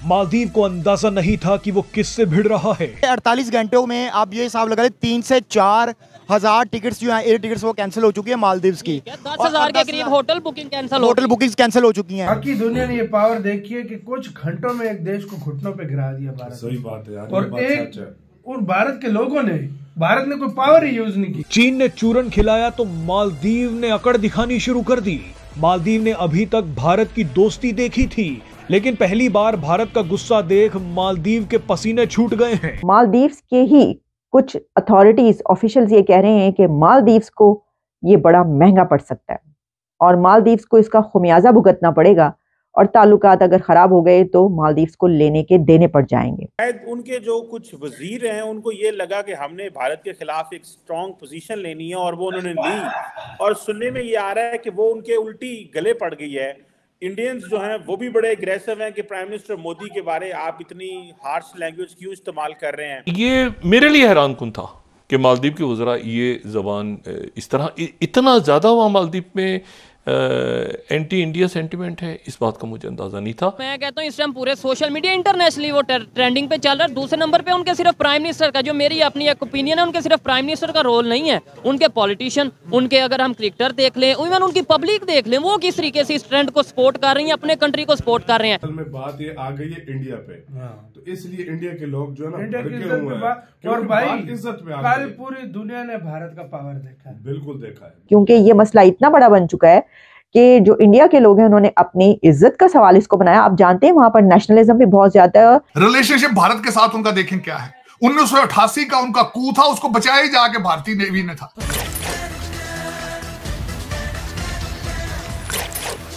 मालदीव को अंदाजा नहीं था कि वो किससे भिड़ रहा है। 48 घंटों में आप ये हिसाब लगा लें 3 से 4 हजार टिकट्स जो हैं एयर टिकट्स वो कैंसिल हो चुकी है मालदीव्स की। 10,000 के करीब होटल बुकिंग कैंसिल हो चुकी हैं। बाकी दुनिया ने ये पावर देखी है कि कुछ घंटों में एक देश को घुटनों पे गिरा दिया भारत। सही बात है यार, और भारत के लोगों ने, भारत ने कोई पावर ही यूज नहीं की। चीन ने चूरन खिलाया तो मालदीव ने अकड़ दिखानी शुरू कर दी। मालदीव ने अभी तक भारत की दोस्ती देखी थी, लेकिन पहली बार भारत का गुस्सा देख मालदीव के पसीने छूट गए हैं। मालदीव्स के ही कुछ अथॉरिटीज ऑफिशियल्स ये कह रहे हैं कि मालदीव्स को ये बड़ा महंगा पड़ सकता है और मालदीव्स को इसका खुमियाजा भुगतना पड़ेगा और ताल्लुकात अगर खराब हो गए तो मालदीव्स को लेने के देने पड़ जाएंगे। शायद उनके जो कुछ वजीर हैं उनको ये लगा कि हमने भारत के खिलाफ एक स्ट्रॉन्ग पोजीशन लेनी है और वो उन्होंने ली, और सुनने में ये आ रहा है कि वो उनके उल्टी गले पड़ गई है। इंडियंस जो हैं वो भी बड़े एग्रेसिव हैं कि प्राइम मिनिस्टर मोदी के बारे आप इतनी हार्श लैंग्वेज क्यों इस्तेमाल कर रहे हैं। ये मेरे लिए हैरान कुन था कि मालदीव के वज़रा ये ज़बान इस तरह इतना ज़्यादा वहाँ मालदीव में एंटी इंडिया सेंटिमेंट है, इस बात का मुझे अंदाजा नहीं था। मैं कहता हूँ इस टाइम पूरे सोशल मीडिया इंटरनेशनली वो ट्रेंडिंग पे चल रहा है। दूसरे नंबर पे उनके सिर्फ प्राइम मिनिस्टर का, जो मेरी अपनी एक ओपिनियन है, उनके सिर्फ प्राइम मिनिस्टर का रोल नहीं है, उनके पॉलिटिशियन, उनके अगर हम क्रिकेटर देख लें, इवन उनकी पब्लिक देख लें, वो किस तरीके से इस ट्रेंड को सपोर्ट कर रही है, अपने कंट्री को सपोर्ट कर रहे हैं। असल में बात ये आ गई है इंडिया पे, तो इसलिए इंडिया के लोग जो है ना इंडिया की इज्जत और भाई इज्जत में कल पूरी दुनिया ने भारत का पावर देखा है। बिल्कुल देखा है, क्योंकि ये मसला इतना बड़ा बन चुका है कि जो इंडिया के लोग हैं उन्होंने अपनी इज्जत का सवाल इसको बनाया। आप जानते हैं वहां पर नेशनलिज्म भी बहुत ज्यादा है। रिलेशनशिप भारत के साथ उनका देखें क्या है। 1988 का उनका कू था, उसको बचाया ही जाके भारतीय नेवी ने था।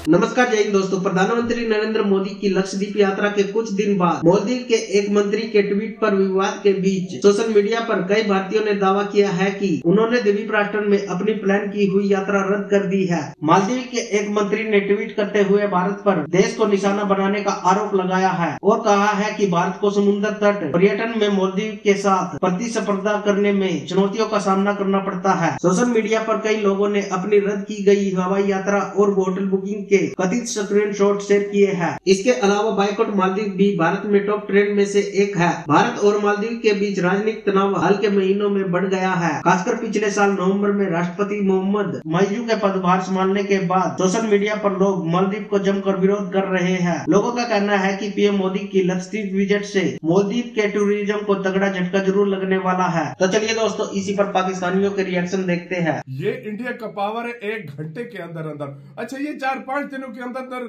नमस्कार, जय हिंद दोस्तों। प्रधानमंत्री नरेंद्र मोदी की लक्षद्वीप यात्रा के कुछ दिन बाद मालदीव के एक मंत्री के ट्वीट पर विवाद के बीच सोशल मीडिया पर कई भारतीयों ने दावा किया है कि उन्होंने द्वीप राष्ट्र में अपनी प्लान की हुई यात्रा रद्द कर दी है। मालदीव के एक मंत्री ने ट्वीट करते हुए भारत पर देश को निशाना बनाने का आरोप लगाया है और कहा है कि भारत को समुद्र तट पर्यटन में मालदीव के साथ प्रतिस्पर्धा करने में चुनौतियों का सामना करना पड़ता है। सोशल मीडिया पर कई लोगों ने अपनी रद्द की गई हवाई यात्रा और होटल बुकिंग के कथित स्क्रीनशॉट शेयर किए हैं। इसके अलावा बाइकॉट मालदीव भी भारत में टॉप ट्रेंड में से एक है। भारत और मालदीव के बीच राजनीतिक तनाव हाल के महीनों में बढ़ गया है, खासकर पिछले साल नवंबर में राष्ट्रपति मोहम्मद माइजू के पदभार संभालने के बाद सोशल मीडिया पर लोग मालदीव को जमकर विरोध कर रहे हैं। लोगों का कहना है कि पीएम मोदी की लक्षद्वीप विजिट से मालदीव के टूरिज्म को तगड़ा झटका जरूर लगने वाला है। तो चलिए दोस्तों, इसी पर पाकिस्तानियों के रिएक्शन देखते हैं। ये इंडिया का पावर है 1 घंटे के अंदर अंदर। अच्छा, ये 4-5 दिनों के अंदर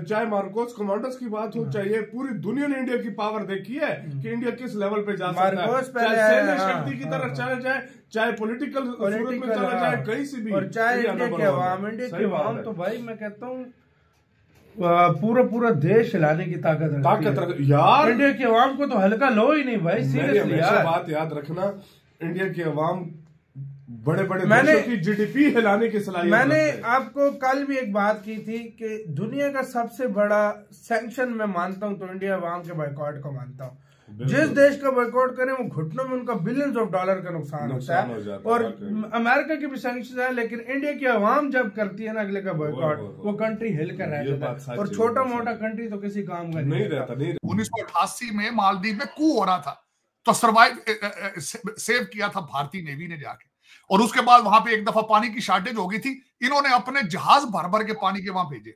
चाहे मार्कोस कमांडोस की बात हो, चाहिए पूरी दुनिया ने इंडिया की पावर देखी है कि इंडिया किस लेवल पे जा सकता है, चाहे सैन्य शक्ति की तरह चला जाए, चाहे पॉलिटिकल सूरत में चला जाए, कहीं से भी, और चाहे इंडिया के अवाम तो भाई मैं कहता हूँ पूरा देश हिलाने की ताकत रखती है यार। इंडिया के अवाम को तो हल्का लो ही नहीं भाई, सीरियसली यार। बात याद रखना, इंडिया के अवाम बड़े देशों की जीडीपी हिलाने की सलाहियत। मैंने आपको कल भी एक बात की थी कि दुनिया का सबसे बड़ा सैंक्शन मैं मानता हूं तो इंडिया अवाम के बॉयकॉट को मानता हूं। जिस देश का बॉयकॉट करें वो घुटनों में उनका बिलियंस ऑफ डॉलर का नुकसान होता है। और अमेरिका के भी सैंक्शन है, लेकिन इंडिया की अवाम जब करती है ना अगले का बॉयकॉट, वो कंट्री हिल कर रह जाता है। और छोटा मोटा कंट्री तो किसी काम का नहीं रहता। 1988 में मालदीव में कू हो रहा था तो सर्वाइव सेव किया था भारतीय नेवी ने जाके, और उसके बाद वहां पे एक दफा पानी की शॉर्टेज हो गई थी, इन्होंने अपने जहाज भर भर के पानी के वहां भेजे।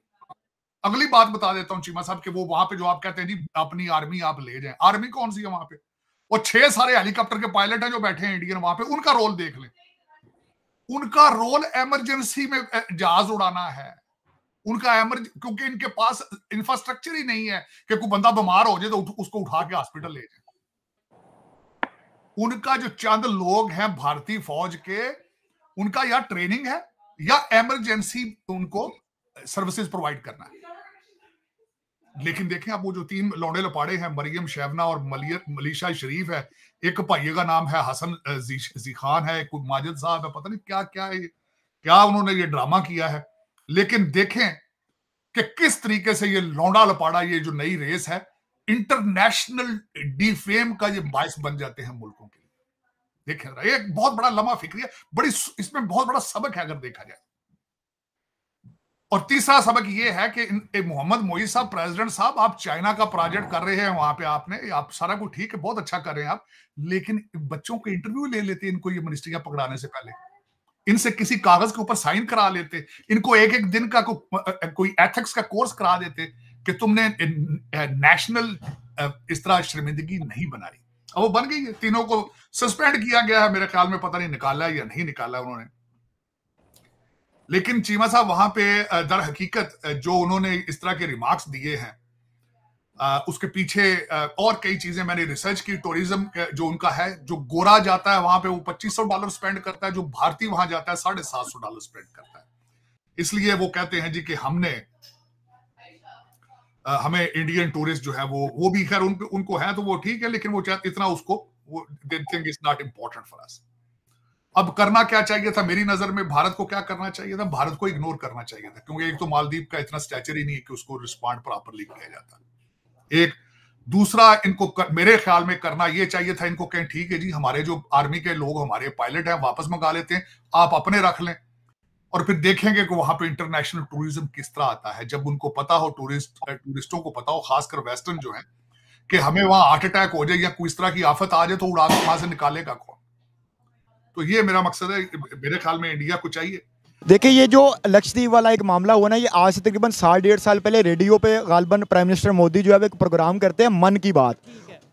अगली बात बता देता हूं चीमा साहब कि वो वहां पे जो आप कहते हैं जी अपनी आर्मी आप ले जाएं, आर्मी कौन सी है वहां पे? वो 6 सारे हेलीकॉप्टर के पायलट हैं जो बैठे हैं इंडियन वहां पे, उनका रोल देख लें। उनका रोल इमरजेंसी में जहाज उड़ाना है। उनका क्योंकि इनके पास इंफ्रास्ट्रक्चर ही नहीं है कि कोई बंदा बीमार हो जाए तो उसको उठा के हॉस्पिटल ले जाए। उनका जो चंद लोग हैं भारतीय फौज के, उनका या ट्रेनिंग है या इमरजेंसी उनको सर्विसेज प्रोवाइड करना है। लेकिन देखें आप वो जो 3 लौंडे लपाड़े हैं, मरियम शैवना और मलीशा शरीफ है, एक भाइये का नाम है हसन जी खान है, कोई माजिद साहब है, पता नहीं क्या क्या है, क्या उन्होंने ये ड्रामा किया है। लेकिन देखें कि किस तरीके से ये लौंडा लपाड़ा, ये जो नई रेस है, इंटरनेशनल डिफेम का ये बायस बन जाते हैं मुल्कों के लिए। देखें, एक बहुत बड़ा लम्हा फिक्री है, बड़ी इसमें बहुत बड़ा सबक है अगर देखा जाए। और तीसरा सबक ये है कि मोहम्मद मोईज साहब, प्रेसिडेंट साहब, आप चाइना का प्रोजेक्ट कर रहे हैं, वहां पे आप सारा कुछ ठीक है, बहुत अच्छा कर रहे हैं आप, लेकिन बच्चों के इंटरव्यू ले लेते इनको ये मिनिस्ट्रियां पकड़ाने से पहले, इनसे किसी कागज के ऊपर साइन करा लेते, इनको एक एक दिन का कोई एथिक्स का कोर्स करा देते कि तुमने नेशनल इस तरह शर्मिंदगी नहीं बनाई। अब वो बन गई है, तीनों को सस्पेंड किया गया है, मेरे ख्याल में पता नहीं निकाला है या नहीं निकाला उन्होंने। लेकिन चीमा साहब वहां पे दर हकीकत जो उन्होंने इस तरह के रिमार्क्स दिए हैं, उसके पीछे और कई चीजें मैंने रिसर्च की। टूरिज्म जो उनका है, जो गोरा जाता है वहां पे वो $2500 स्पेंड करता है, जो भारतीय वहां जाता है $750 स्पेंड करता है। इसलिए वो कहते हैं जी कि हमें इंडियन टूरिस्ट जो है वो भी खैर उनको है तो वो ठीक है, लेकिन वो इतना उसको they think it's not important for us. अब करना क्या चाहिए था मेरी नजर में, भारत को क्या करना चाहिए था? भारत को इग्नोर करना चाहिए था, क्योंकि एक तो मालदीव का इतना स्टैचर ही नहीं है कि उसको रिस्पॉन्ड प्रॉपरली किया जाता। एक दूसरा, इनको मेरे ख्याल में करना ये चाहिए था, इनको कहें ठीक है जी, हमारे जो आर्मी के लोग, हमारे पायलट हैं, वापस मंगा लेते हैं, आप अपने रख लें, और फिर देखेंगे कि वहां पे इंटरनेशनल टूरिज्म किस तरह आता है। जब उनको पता हो, टूरिस्टों को पता हो, खासकर वेस्टर्न जो है, कि हमें वहां हार्ट अटैक हो जाए या कोई इस तरह की आफत आ जाए तो उड़ा के वहां से निकालेगा कौन? तो ये मेरा मकसद है, मेरे ख्याल में इंडिया को चाहिए। देखिए, ये जो लक्षद्वीप वाला एक मामला हुआ ना, ये आज से तकरीबन 1.5 साल पहले रेडियो पे गालबन प्राइम मिनिस्टर मोदी जो है एक प्रोग्राम करते हैं मन की बात,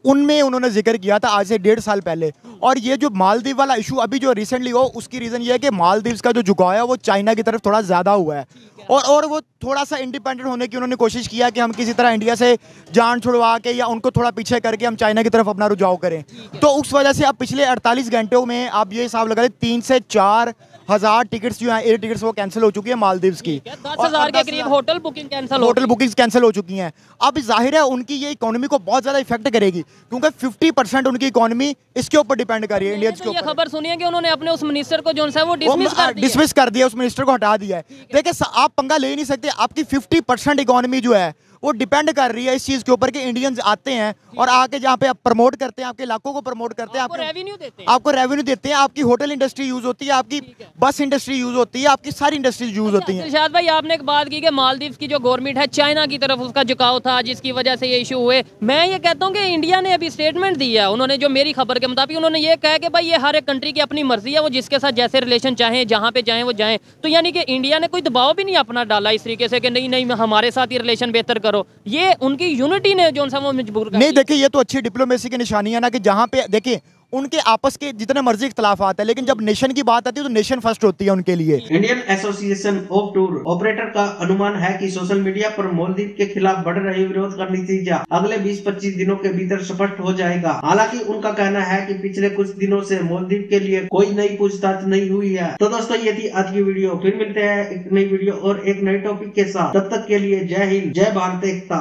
उनमें उन्होंने जिक्र किया था आज से 1.5 साल पहले। और ये जो मालदीव वाला इशू अभी जो रिसेंटली हो, उसकी रीज़न ये है कि मालदीव्स का जो झुकाव है वो चाइना की तरफ थोड़ा ज़्यादा हुआ है, और वो थोड़ा सा इंडिपेंडेंट होने की उन्होंने कोशिश किया कि हम किसी तरह इंडिया से जान छुड़वा के या उनको थोड़ा पीछे करके हम चाइना की तरफ अपना रुझाव करें। तो उस वजह से अब पिछले 48 घंटों में आप ये हिसाब लगा लें 3 से 4 हज़ार टिकट्स जो हैं, एयर टिकट्स, वो कैंसिल हो चुकी है मालदीव्स की। 10,000 के करीब होटल बुकिंग्स कैंसिल हो चुकी हैं। अब जाहिर है उनकी ये इकोनॉमी को बहुत ज़्यादा इफेक्ट करेगी, क्योंकि 50% उनकी इकोनॉमी इसके ऊपर डिपेंड कर रही है, इंडियंस के ऊपर। ये खबर सुनी है कि उन्होंने अपने उस मिनिस्टर को जो है वो डिसमिस कर दिया, उस मिनिस्टर को हटा दिया है। देखिए, आप पंगा ले नहीं सकते, आपकी 50% इकोनॉमी जो है वो डिपेंड कर रही है इस चीज के ऊपर कि इंडियंस आते हैं और आके जहाँ पे आप प्रमोट करते हैं, आपके इलाकों को प्रमोट करते हैं, आपको रेवेन्यू देते हैं, आपकी होटल इंडस्ट्री यूज होती है, आपकी बस इंडस्ट्री यूज होती है, आपकी सारी इंडस्ट्री यूज होती है। इरशाद भाई, आपने एक बात की कि मालदीव की जो गवर्नमेंट है चाइना की तरफ उसका झुकाव था, जिसकी वजह से ये इशू हुए। मैं ये कहता हूँ कि इंडिया ने अभी स्टेटमेंट दिया है, उन्होंने जो मेरी खबर के मुताबिक उन्होंने ये कहा कि भाई ये हर एक कंट्री की अपनी मर्जी है, वो जिसके साथ जैसे रिलेशन चाहे, जहाँ पे जाए वो जाए। तो यानी कि इंडिया ने कोई दबाव भी नहीं अपना डाला इस तरीके से कि नहीं हमारे साथ ही रिलेशन बेहतर करो। ये उनकी यूनिटी ने जो वो मजबूर नहीं। देखिए, ये तो अच्छी डिप्लोमेसी की निशानी है ना, कि जहाँ पे देखिए उनके आपस के जितने मर्जी इख्तलाफात है, लेकिन जब नेशन की बात आती है तो नेशन फर्स्ट होती है उनके लिए। Indian association of tour operator का अनुमान है कि सोशल मीडिया पर मालदीव के खिलाफ बढ़ रहे विरोध का नतीजा अगले 20-25 दिनों के भीतर स्पष्ट हो जाएगा। हालांकि उनका कहना है कि पिछले कुछ दिनों से मालदीव के लिए कोई नई पूछताछ नहीं हुई है। तो दोस्तों, ये थी आज की वीडियो। फिर मिलते हैं एक नई वीडियो और एक नए टॉपिक के साथ। तब तक के लिए जय हिंद, जय भारत एकता।